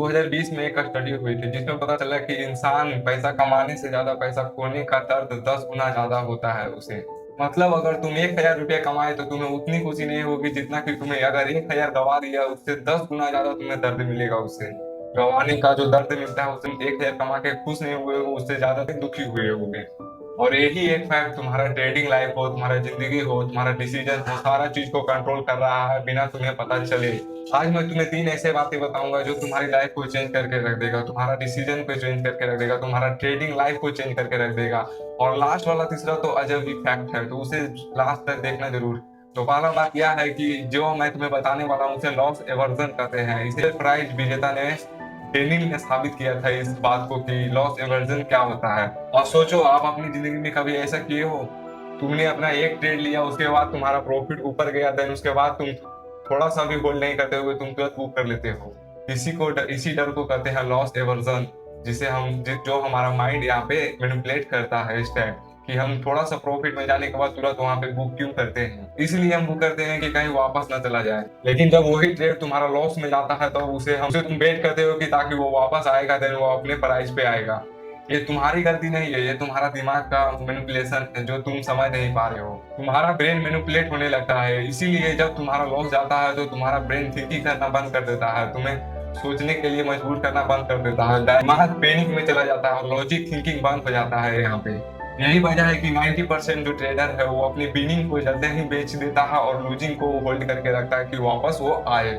2020 में एक स्टडी हुई थी जिसमें पता चला कि इंसान पैसा कमाने से ज्यादा पैसा खोने का दर्द 10 गुना ज्यादा होता है उसे। मतलब अगर तुम 1,000 रुपया कमाए तो तुम्हें उतनी खुशी नहीं होगी जितना कि तुम्हें अगर 1,000 गवा दिया उससे 10 गुना ज्यादा तुम्हें दर्द मिलेगा। उससे गवाने का जो दर्द मिलता है उससे 1,000 कमा के खुश नहीं हुए हो, उससे ज्यादा दुखी हुए होगे। और यही एक फैक्ट तुम्हारा ट्रेडिंग लाइफ हो, तुम्हारा जिंदगी हो, तुम्हारा डिसीजन हो, सारा चीज को कंट्रोल कर रहा है बिना तुम्हें पता चले। आज मैं तुम्हें 3 ऐसे बातें बताऊंगा जो तुम्हारी लाइफ को चेंज करके रख देगा, तुम्हारा डिसीजन को चेंज करके रख देगा, तुम्हारा ट्रेडिंग लाइफ को चेंज करके रख देगा। और लास्ट वाला तीसरा तो अजब ही फैक्ट है, तो उसे लास्ट तक देखना जरूर। तो पहला बात यह है कि जो मैं तुम्हें बताने वाला हूँ उसे लॉस एवर्जन कहते हैं। इसे प्राइज विजेता ने डेनियल ने साबित किया था इस बात को कि लॉस एवर्जन क्या होता है। और सोचो आप अपनी जिंदगी में कभी ऐसा किए हो, तुमने अपना एक ट्रेड लिया, उसके बाद तुम्हारा प्रॉफिट ऊपर गया, देन उसके बाद तुम थोड़ा सा भी होल्ड नहीं करते हुए तुम तुरंत बुक कर लेते हो। इसी डर को कहते हैं लॉस एवर्जन, जिसे जो हमारा माइंड यहाँ पे मैनिपुलेट करता है इस टाइम कि हम थोड़ा सा प्रॉफिट में जाने के बाद तुरंत वहां पे बुक क्यों करते हैं। इसलिए हम बुक करते हैं कि कहीं वापस ना चला जाए। लेकिन जब वही ट्रेड तुम्हारा लॉस में जाता है तो उसे तुम वेट करते हो कि ताकि वो वापस आएगा, देन वो अपने प्राइस पे आएगा। ये तुम्हारी गलती नहीं है, ये तुम्हारा दिमाग का मैनिपुलेशन है जो तुम समझ नहीं पा रहे हो। तुम्हारा ब्रेन मैनिपुलेट होने लगता है, इसीलिए जब तुम्हारा लॉस जाता है तो तुम्हारा ब्रेन थिंकिंग करना बंद कर देता है, तुम्हें सोचने के लिए मजबूर करना बंद कर देता है, दिमाग पैनिक में चला जाता है और लॉजिक थिंकिंग बंद हो जाता है यहाँ पे। यही वजह है कि 90% जो ट्रेडर है वो अपनी विनिंग को जल्दी ही बेच देता है और लूजिंग को होल्ड करके रखता है कि वापस वो आए।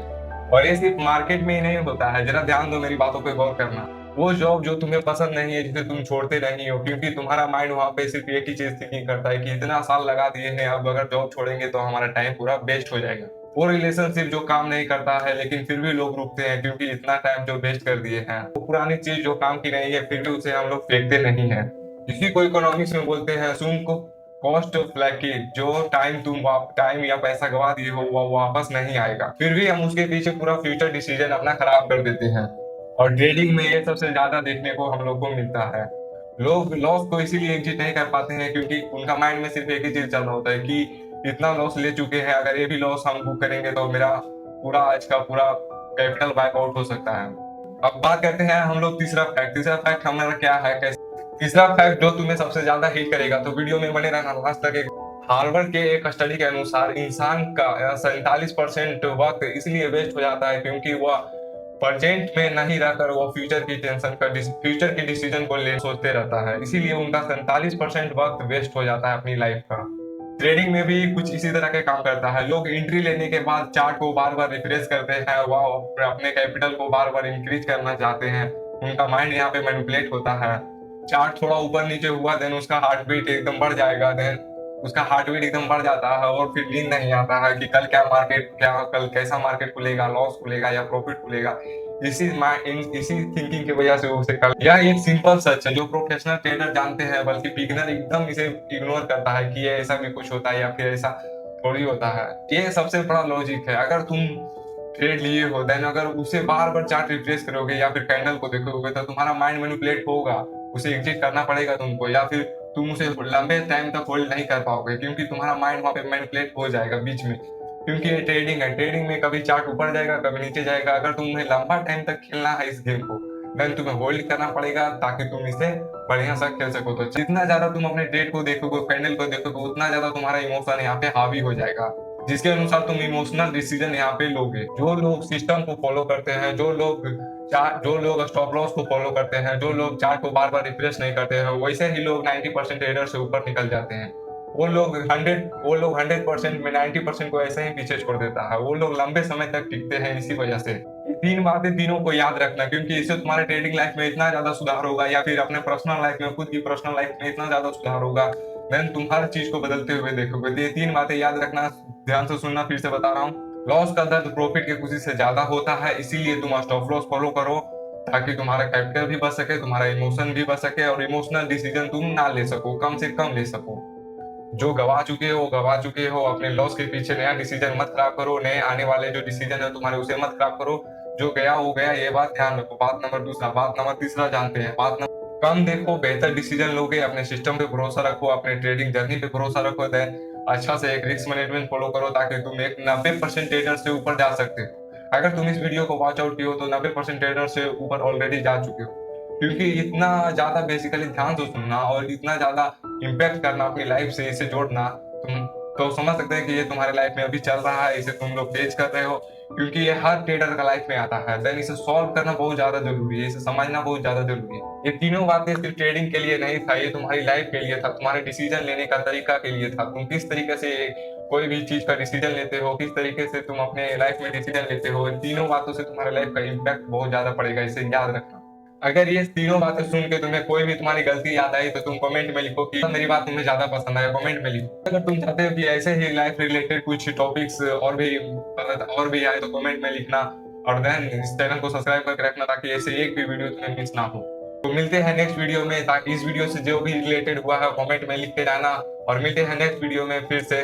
और ये सिर्फ मार्केट में ही नहीं होता है, जरा ध्यान दो, मेरी बातों पे गौर करना। वो जॉब जो तुम्हें पसंद नहीं है, जिसे तुम छोड़ते नहीं हो, क्योंकि तुम्हारा माइंड वहां पे सिर्फ एक ही चीज थिंकिंग करता है कि इतना साल लगा दिए हैं, अब अगर जॉब छोड़ेंगे तो हमारा टाइम पूरा वेस्ट हो जाएगा। वो रिलेशनशिप जो काम नहीं करता है लेकिन फिर भी लोग रुकते हैं क्योंकि इतना टाइम जो वेस्ट कर दिए हैं। वो पुरानी चीज जो काम की नहीं है फिर भी उसे हम लोग फेंकते नहीं है। इसी को इकोनॉमिक्स में बोलते हैं सुम को कॉस्ट ऑफ लैकेज। जो टाइम या पैसा गवा दिए हो वो वापस नहीं आएगा, फिर भी हम उसके पीछे पूरा फ्यूचर डिसीजन अपना खराब कर देते हैं। और ट्रेडिंग में ये सबसे ज्यादा देखने को हम लोग को मिलता है। लोग लॉस को इसीलिए एग्जिट नहीं कर पाते हैं क्योंकि उनका माइंड में सिर्फ एक ही चीज चल रहा होता है कि इतना लॉस ले चुके हैं, अगर ये भी लॉस हम बुक करेंगे तो मेरा पूरा आज का पूरा कैपिटल वाइप आउट हो सकता है। अब बात करते हैं हम लोग तीसरा फैक्ट हमारा क्या है, कैसे। तीसरा फैक्ट जो तुम्हें सबसे ज्यादा हिट करेगा, तो वीडियो में बने रहना लास्ट तक। हार्वर्ड के एक स्टडी के अनुसार इंसान का 47% वक्त इसलिए वेस्ट हो जाता है क्योंकि वह प्रेजेंट में नहीं रहकर वो फ्यूचर के डिसीजन को ले सोचते रहता है, इसीलिए उनका 47% वक्त वेस्ट हो जाता है अपनी लाइफ का। ट्रेडिंग में भी कुछ इसी तरह के काम करता है। लोग एंट्री लेने के बाद चार्ट को बार बार रिफ्रेश करते हैं, वह अपने कैपिटल को बार बार इंक्रीज करना चाहते हैं। उनका माइंड यहाँ पे मैनिपुलेट होता है। चार्ट थोड़ा ऊपर नीचे हुआ देन उसका हार्ट बीट एकदम बढ़ जाएगा, देन उसका हार्ट बीट एकदम बढ़ जाता है और फिर नींद नहीं आता है कि कल कैसा मार्केट खुलेगा, लॉस खुलेगा या प्रॉफिट खुलेगा। इसी थिंकिंग की वजह से उसे कल, यह एक सिंपल सच है जो प्रोफेशनल ट्रेडर जानते हैं, बल्कि बिगिनर एकदम इसे इग्नोर करता है कि ये ऐसा भी कुछ होता है या फिर ऐसा थोड़ी होता है। ये सबसे बड़ा लॉजिक है। अगर तुम ट्रेड लिए हो देन अगर उसे बार बार चार्ट रिफ्रेश करोगे या फिर कैंडल को देखोगे तो तुम्हारा माइंड मैनिपुलेट होगा, उसे एग्जिट करना पड़ेगा तुमको, या फिर तुम उसे लंबे टाइम तक होल्ड नहीं कर पाओगे क्योंकि तुम्हारा माइंड वहां पे मैनिपुलेट हो जाएगा बीच में। क्योंकि ये ट्रेडिंग है, ट्रेडिंग में कभी चार्ट ऊपर जाएगा कभी नीचे जाएगा। अगर तुम्हें लंबा टाइम तक खेलना है इस गेम को देन तुम्हें होल्ड करना पड़ेगा ताकि तुम इसे बढ़िया सा खेल सको। तो जितना ज्यादा तुम अपने ट्रेड को देखोगे, कैंडल को देखोगे, उतना ज्यादा तुम्हारा इमोशन यहाँ पे हावी हो जाएगा, जिसके अनुसार तुम इमोशनल डिसीजन यहाँ पे लोगे। जो लोग सिस्टम को फॉलो करते हैं, जो लोग स्टॉप लॉस को फॉलो करते हैं, जो लोग चार्ट को बार बार रिफ्रेश नहीं करते हैं, वैसे ही लोग 90% ट्रेडर से ऊपर निकल जाते हैं। वो लोग 100% में 90% को ऐसे ही पीछे छोड़ देता है। वो लोग लंबे समय तक टिकते हैं इसी वजह से। 3 बातें तीनों को याद रखना, क्योंकि इससे तुम्हारे ट्रेडिंग लाइफ में इतना ज्यादा सुधार होगा या फिर अपने पर्सनल लाइफ में, खुद की पर्सनल लाइफ में इतना ज्यादा सुधार होगा, देन तुम हर चीज को बदलते हुए देखोगे। तो ये 3 बातें याद रखना, ध्यान से सुनना, फिर से बता रहा हूँ। लॉस का दर्द प्रॉफिट की खुशी से ज्यादा होता है, इसीलिए तुम स्टॉप लॉस फॉलो करो ताकि तुम्हारा कैपिटल भी बच सके, तुम्हारा इमोशन भी बच सके और इमोशनल डिसीजन तुम ना ले सको, कम से कम ले सको। जो गवा चुके हो गवा चुके हो, अपने लॉस के पीछे नया डिसीजन मत खराब करो, नए आने वाले जो डिसीजन है तुम्हारे उसे मत खराब करो। जो गया वो गया, ये बात ध्यान रखो। बात नंबर तीसरा जानते हैं। कम देखो, बेहतर डिसीजन लोगे, अपने सिस्टम पे भरोसा रखो, अपने ट्रेडिंग जर्नी पे भरोसा रखो, देन अच्छा से एक रिस्क मैनेजमेंट फॉलो करो ताकि तुम एक 90% ट्रेडर से ऊपर जा सकते हो। अगर तुम इस वीडियो को वॉच आउट किए हो तो 90% ट्रेडर से ऊपर ऑलरेडी जा चुके हो, क्योंकि इतना ज़्यादा बेसिकली ध्यान से सुनना और इतना ज़्यादा इम्पैक्ट करना अपनी लाइफ से, इसे जोड़ना, तुम तो समझ सकते हैं कि ये तुम्हारे लाइफ में अभी चल रहा है, इसे तुम लोग फेस कर रहे हो, क्योंकि ये हर ट्रेडर का लाइफ में आता है। देन इसे सॉल्व करना बहुत ज़्यादा जरूरी है, इसे समझना बहुत ज़्यादा जरूरी है। ये तीनों बातें सिर्फ ट्रेडिंग के लिए नहीं था, ये तुम्हारी लाइफ के लिए था, तुम्हारे डिसीजन लेने का तरीका के लिए था। तुम किस तरीके से कोई भी चीज का डिसीजन लेते हो, किस तरीके से तुम अपने लाइफ में डिसीजन लेते हो, इन तीनों बातों से तुम्हारे लाइफ का इम्पैक्ट बहुत ज्यादा पड़ेगा, इसे याद रखना। अगर ये तीनों बातें सुन के तुम्हें कोई भी तुम्हारी गलती याद आई तो तुम कमेंट में लिखो कि मेरी बात तुम्हें ज्यादा पसंद आया, कमेंट में लिखो। अगर तुम चाहते हो कि ऐसे ही लाइफ रिलेटेड कुछ टॉपिक्स और भी आए तो कमेंट में लिखना, और देन इस चैनल को सब्सक्राइब करके रखना ताकि ऐसे एक भी वीडियो तुम्हें मिस ना हो। तो मिलते हैं नेक्स्ट वीडियो में, ताकि इस वीडियो से जो भी रिलेटेड हुआ है कमेंट में लिख के जाना, और मिलते हैं नेक्स्ट वीडियो में फिर से।